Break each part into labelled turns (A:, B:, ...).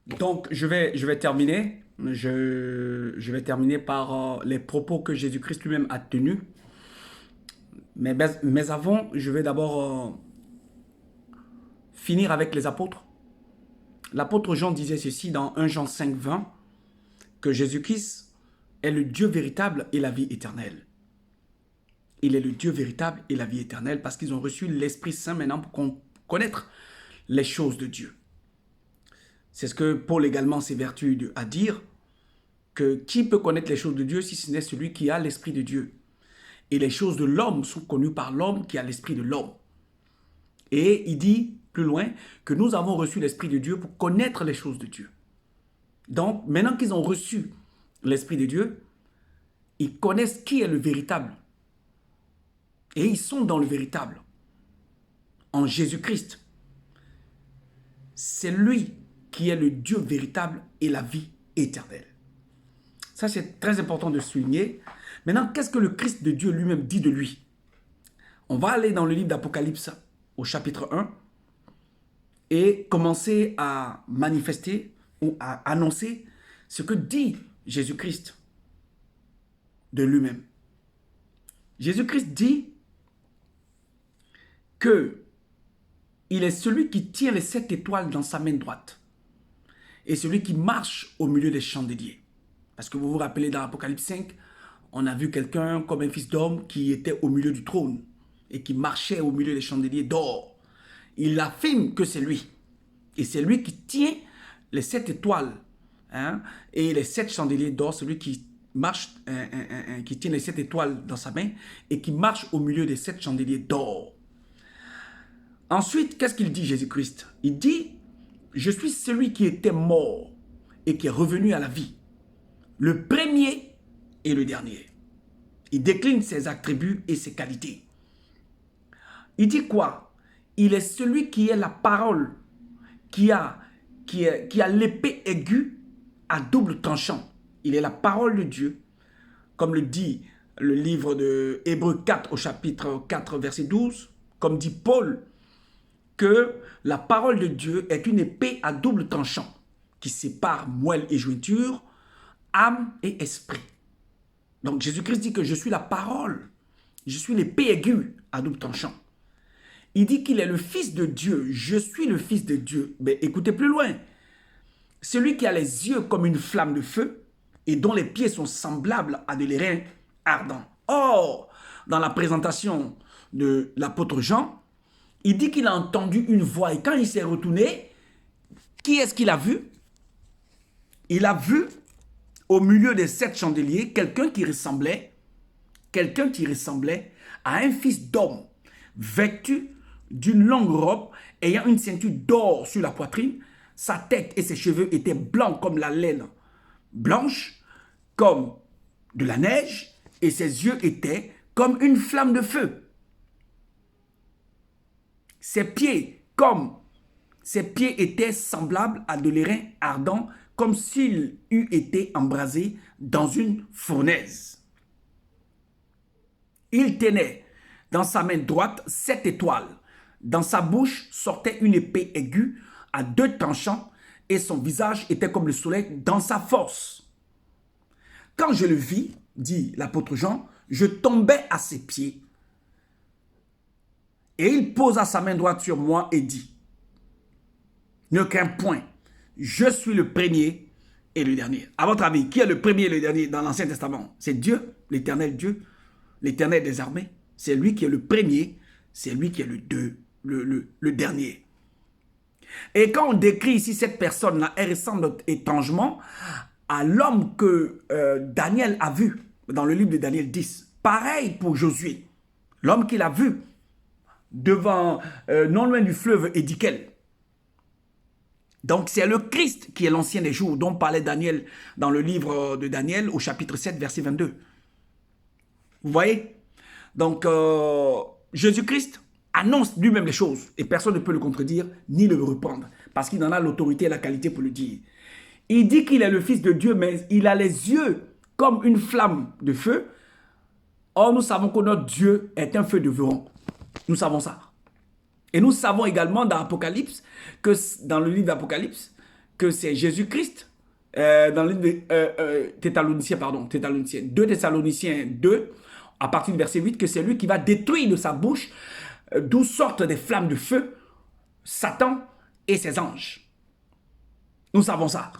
A: Donc, je vais terminer. Je vais terminer par les propos que Jésus-Christ lui-même a tenus. Mais avant, je vais d'abord finir avec les apôtres. L'apôtre Jean disait ceci dans 1 Jean 5, 20, que Jésus-Christ est le Dieu véritable et la vie éternelle. Il est le Dieu véritable et la vie éternelle parce qu'ils ont reçu l'Esprit Saint maintenant pour connaître les choses de Dieu. C'est ce que Paul également s'évertue à dire, que qui peut connaître les choses de Dieu si ce n'est celui qui a l'Esprit de Dieu. Et les choses de l'homme sont connues par l'homme qui a l'Esprit de l'homme. Et il dit plus loin que nous avons reçu l'Esprit de Dieu pour connaître les choses de Dieu. Donc, maintenant qu'ils ont reçu l'Esprit de Dieu, ils connaissent qui est le véritable. Et ils sont dans le véritable, en Jésus-Christ. C'est lui qui est le Dieu véritable et la vie éternelle. Ça, c'est très important de souligner. Maintenant, qu'est-ce que le Christ de Dieu lui-même dit de lui? On va aller dans le livre d'Apocalypse au chapitre 1 et commencer à manifester ou à annoncer ce que dit Jésus-Christ de lui-même. Jésus-Christ dit que il est celui qui tient les 7 étoiles dans sa main droite et celui qui marche au milieu des chandeliers. Parce que vous vous rappelez dans Apocalypse 5, on a vu quelqu'un comme un fils d'homme qui était au milieu du trône et qui marchait au milieu des chandeliers d'or. Il affirme que c'est lui. Et c'est lui qui tient les 7 étoiles et les 7 chandeliers d'or, celui qui marche, qui tient les 7 étoiles dans sa main et qui marche au milieu des 7 chandeliers d'or. Ensuite, qu'est-ce qu'il dit Jésus-Christ? Il dit, je suis celui qui était mort et qui est revenu à la vie. Le premier et le dernier. Il décline ses attributs et ses qualités. Il dit quoi? Il est celui qui est la parole, qui a l'épée aiguë à double tranchant. Il est la parole de Dieu, comme le dit le livre de Hébreux 4 au chapitre 4 verset 12, comme dit Paul, que la parole de Dieu est une épée à double tranchant qui sépare moelle et jointure, âme et esprit. Donc Jésus-Christ dit que je suis la parole, je suis l'épée aiguë à double tranchant. Il dit qu'il est le Fils de Dieu, je suis le Fils de Dieu. Mais écoutez plus loin, celui qui a les yeux comme une flamme de feu et dont les pieds sont semblables à de l'airain ardent. Or, dans la présentation de l'apôtre Jean, il dit qu'il a entendu une voix et quand il s'est retourné, qui est-ce qu'il a vu? Il a vu au milieu des 7 chandeliers quelqu'un qui ressemblait à un fils d'homme vêtu d'une longue robe ayant une ceinture d'or sur la poitrine. Sa tête et ses cheveux étaient blancs comme la laine blanche, comme de la neige, et ses yeux étaient comme une flamme de feu. Ses pieds étaient semblables à de l'airain ardent, comme s'il eût été embrasé dans une fournaise. Il tenait dans sa main droite 7 étoiles. Dans sa bouche sortait une épée aiguë à 2 tranchants et son visage était comme le soleil dans sa force. Quand je le vis, dit l'apôtre Jean, je tombais à ses pieds. Et il posa sa main droite sur moi et dit, ne crains point, je suis le premier et le dernier. À votre avis, qui est le premier et le dernier dans l'Ancien Testament? C'est Dieu, l'éternel des armées. C'est lui qui est le premier, c'est lui qui est le dernier. Et quand on décrit ici cette personne-là, elle ressemble étrangement à l'homme que Daniel a vu dans le livre de Daniel 10. Pareil pour Josué, l'homme qu'il a vu devant, non loin du fleuve Édiquel. Donc c'est le Christ qui est l'ancien des jours dont parlait Daniel dans le livre de Daniel au chapitre 7 verset 22. Vous voyez? Donc Jésus-Christ annonce lui-même les choses et personne ne peut le contredire ni le reprendre parce qu'il en a l'autorité et la qualité pour le dire. Il dit qu'il est le Fils de Dieu mais il a les yeux comme une flamme de feu. Or nous savons que notre Dieu est un feu de véron. Nous savons ça. Et nous savons également dans Apocalypse, dans le livre d'Apocalypse, que c'est Jésus-Christ dans l'une des Thessaloniciens, pardon, Thessaloniciens, 2 Thessaloniciens 2, à partir du verset 8, que c'est lui qui va détruire de sa bouche d'où sortent des flammes de feu Satan et ses anges. Nous savons ça.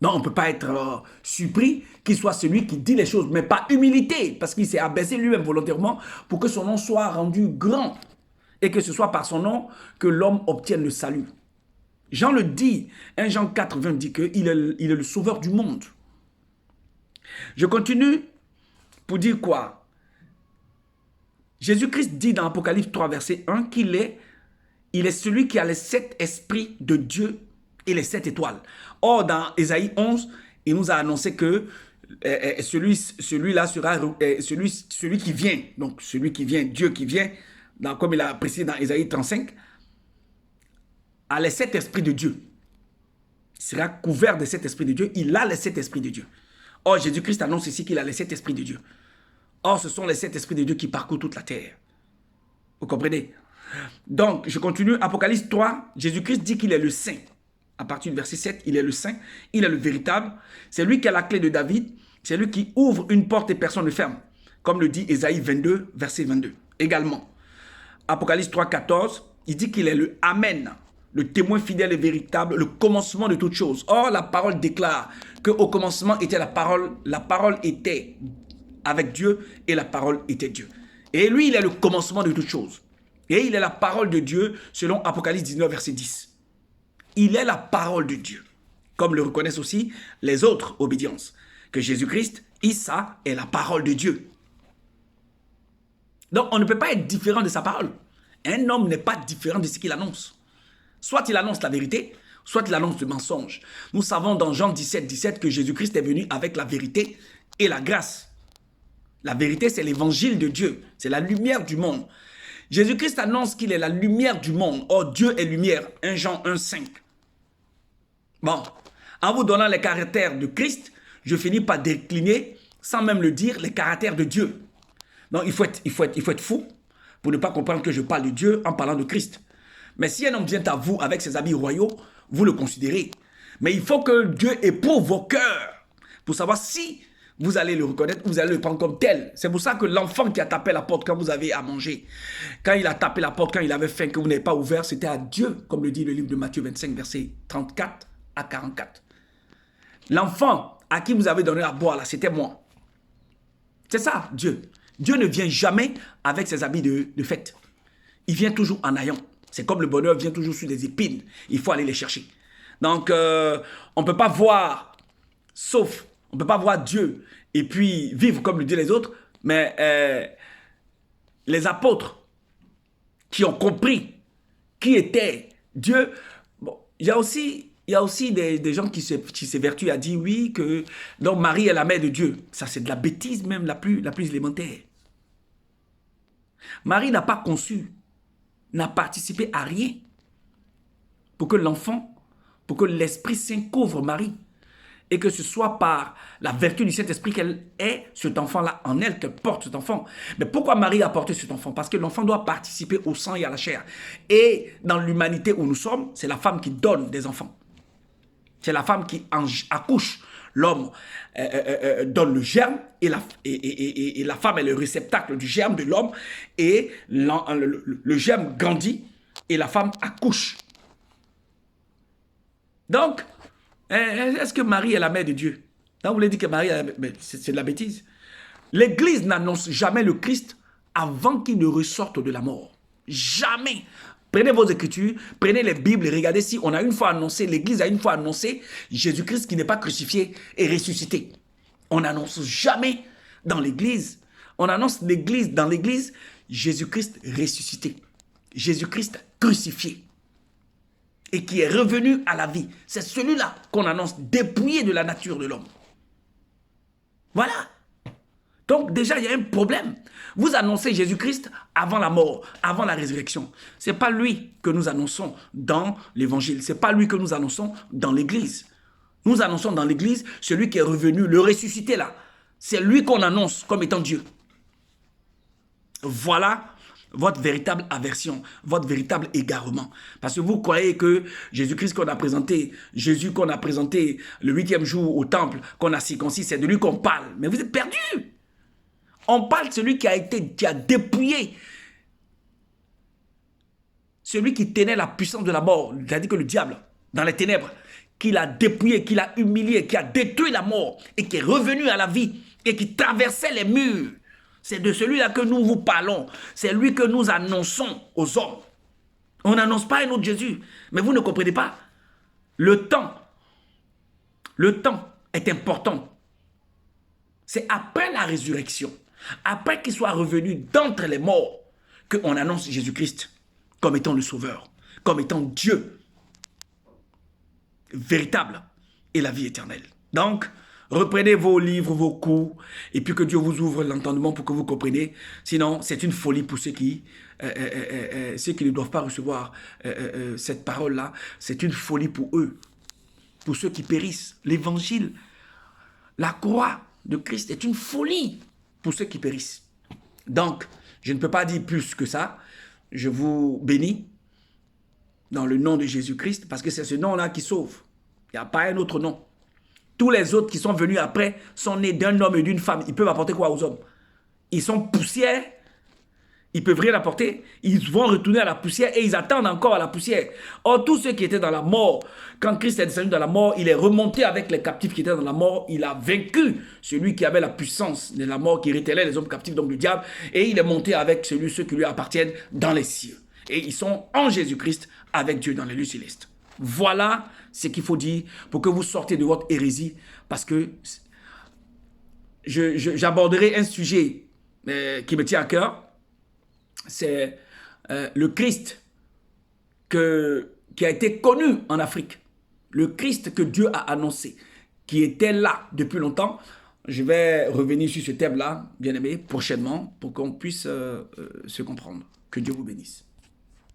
A: Donc, on ne peut pas être surpris qu'il soit celui qui dit les choses, mais par humilité, parce qu'il s'est abaissé lui-même volontairement pour que son nom soit rendu grand et que ce soit par son nom que l'homme obtienne le salut. Jean le dit, 1 Jean 4, 20 dit qu'il est le sauveur du monde. Je continue pour dire quoi? Jésus-Christ dit dans Apocalypse 3, verset 1 qu'il est celui qui a les 7 esprits de Dieu et les 7 étoiles. Or, dans Ésaïe 11, il nous a annoncé que celui-là sera celui qui vient. Donc, celui qui vient, Dieu qui vient, comme il a précisé dans Ésaïe 35, a les 7 esprits de Dieu. Il sera couvert de 7 esprits de Dieu. Il a les 7 esprits de Dieu. Or, Jésus-Christ annonce ici qu'il a les 7 esprits de Dieu. Or, ce sont les 7 esprits de Dieu qui parcourent toute la terre. Vous comprenez? Donc, je continue. Apocalypse 3, Jésus-Christ dit qu'il est le Saint. À partir du verset 7, il est le Saint, il est le véritable. C'est lui qui a la clé de David. C'est lui qui ouvre une porte et personne ne ferme. Comme le dit Ésaïe 22, verset 22. Également, Apocalypse 3, 14, il dit qu'il est le Amen, le témoin fidèle et véritable, le commencement de toutes choses. Or, la parole déclare qu'au commencement était la parole était avec Dieu et la parole était Dieu. Et lui, il est le commencement de toutes choses. Et il est la parole de Dieu selon Apocalypse 19, verset 10. Il est la parole de Dieu, comme le reconnaissent aussi les autres obédiences, que Jésus-Christ, Issa, est la parole de Dieu. Donc, on ne peut pas être différent de sa parole. Un homme n'est pas différent de ce qu'il annonce. Soit il annonce la vérité, soit il annonce le mensonge. Nous savons dans Jean 17, 17 que Jésus-Christ est venu avec la vérité et la grâce. La vérité, c'est l'évangile de Dieu, c'est la lumière du monde. Jésus-Christ annonce qu'il est la lumière du monde. Or, Dieu est lumière. 1 Jean 1, 5. Bon, en vous donnant les caractères de Christ, je finis par décliner, sans même le dire, les caractères de Dieu. Donc, il faut être fou pour ne pas comprendre que je parle de Dieu en parlant de Christ. Mais si un homme vient à vous avec ses habits royaux, vous le considérez. Mais il faut que Dieu éprouve vos cœurs pour savoir si vous allez le reconnaître, vous allez le prendre comme tel. C'est pour ça que l'enfant qui a tapé la porte quand vous avez à manger, quand il a tapé la porte, quand il avait faim, que vous n'avez pas ouvert, c'était à Dieu, comme le dit le livre de Matthieu 25, versets 34 à 44. L'enfant à qui vous avez donné à boire, là, c'était moi. C'est ça, Dieu. Dieu ne vient jamais avec ses habits de fête. Il vient toujours en ayant. C'est comme le bonheur vient toujours sur des épines. Il faut aller les chercher. Donc, on ne peut pas voir, on ne peut pas voir Dieu et puis vivre comme le disent les autres, mais les apôtres qui ont compris qui était Dieu, bon, il y a aussi des gens qui s'évertuent à dire oui, que donc Marie est la mère de Dieu. Ça, c'est de la bêtise même la plus élémentaire. Marie n'a pas conçu, n'a participé à rien pour que l'Esprit Saint couvre Marie. Et que ce soit par la vertu du Saint-Esprit qu'elle ait cet enfant-là en elle, qu'elle porte cet enfant. Mais pourquoi Marie a porté cet enfant? Parce que l'enfant doit participer au sang et à la chair. Et dans l'humanité où nous sommes, c'est la femme qui donne des enfants. C'est la femme qui accouche. L'homme donne le germe et la femme est le réceptacle du germe de l'homme. Et le germe grandit et la femme accouche. Donc, est-ce que Marie est la mère de Dieu? Quand vous voulez dire que Marie, c'est de la bêtise. L'Église n'annonce jamais le Christ avant qu'il ne ressorte de la mort. Jamais. Prenez vos écritures, prenez les Bibles et regardez si on a une fois annoncé, l'Église a une fois annoncé Jésus-Christ qui n'est pas crucifié et ressuscité. On n'annonce jamais dans l'Église. On annonce dans l'Église Jésus-Christ ressuscité. Jésus-Christ crucifié. Et qui est revenu à la vie. C'est celui-là qu'on annonce dépouillé de la nature de l'homme. Voilà. Donc déjà, il y a un problème. Vous annoncez Jésus-Christ avant la mort, avant la résurrection. Ce n'est pas lui que nous annonçons dans l'Évangile. Ce n'est pas lui que nous annonçons dans l'Église. Nous annonçons dans l'Église celui qui est revenu, le ressuscité là. C'est lui qu'on annonce comme étant Dieu. Voilà votre véritable aversion, votre véritable égarement. Parce que vous croyez que Jésus-Christ qu'on a présenté, Jésus qu'on a présenté le 8e jour au temple, qu'on a circoncis, c'est de lui qu'on parle. Mais vous êtes perdus. On parle de celui qui a dépouillé, celui qui tenait la puissance de la mort, c'est-à-dire que le diable, dans les ténèbres, qui l'a dépouillé, qui l'a humilié, qui a détruit la mort et qui est revenu à la vie et qui traversait les murs. C'est de celui-là que nous vous parlons. C'est lui que nous annonçons aux hommes. On n'annonce pas un autre Jésus. Mais vous ne comprenez pas. Le temps est important. C'est après la résurrection, après qu'il soit revenu d'entre les morts, qu'on annonce Jésus-Christ comme étant le Sauveur, comme étant Dieu véritable et la vie éternelle. Donc, reprenez vos livres, vos cours, et puis que Dieu vous ouvre l'entendement pour que vous compreniez. Sinon, c'est une folie pour ceux qui ne doivent pas recevoir cette parole-là. C'est une folie pour eux, pour ceux qui périssent. L'évangile, la croix de Christ est une folie pour ceux qui périssent. Donc, je ne peux pas dire plus que ça. Je vous bénis dans le nom de Jésus-Christ, parce que c'est ce nom-là qui sauve. Il n'y a pas un autre nom. Tous les autres qui sont venus après sont nés d'un homme et d'une femme. Ils peuvent apporter quoi aux hommes? Ils sont poussière. Ils ne peuvent rien apporter. Ils vont retourner à la poussière et ils attendent encore à la poussière. Or, tous ceux qui étaient dans la mort, quand Christ est descendu dans la mort, il est remonté avec les captifs qui étaient dans la mort. Il a vaincu celui qui avait la puissance de la mort, qui rétélait les hommes captifs, donc le diable. Et il est monté avec ceux qui lui appartiennent dans les cieux. Et ils sont en Jésus-Christ avec Dieu dans les lieux célestes. Voilà ce qu'il faut dire pour que vous sortez de votre hérésie, parce que j'aborderai un sujet qui me tient à cœur. C'est le Christ qui a été connu en Afrique. Le Christ que Dieu a annoncé, qui était là depuis longtemps. Je vais revenir sur ce thème-là, bien aimé, prochainement, pour qu'on puisse se comprendre. Que Dieu vous bénisse.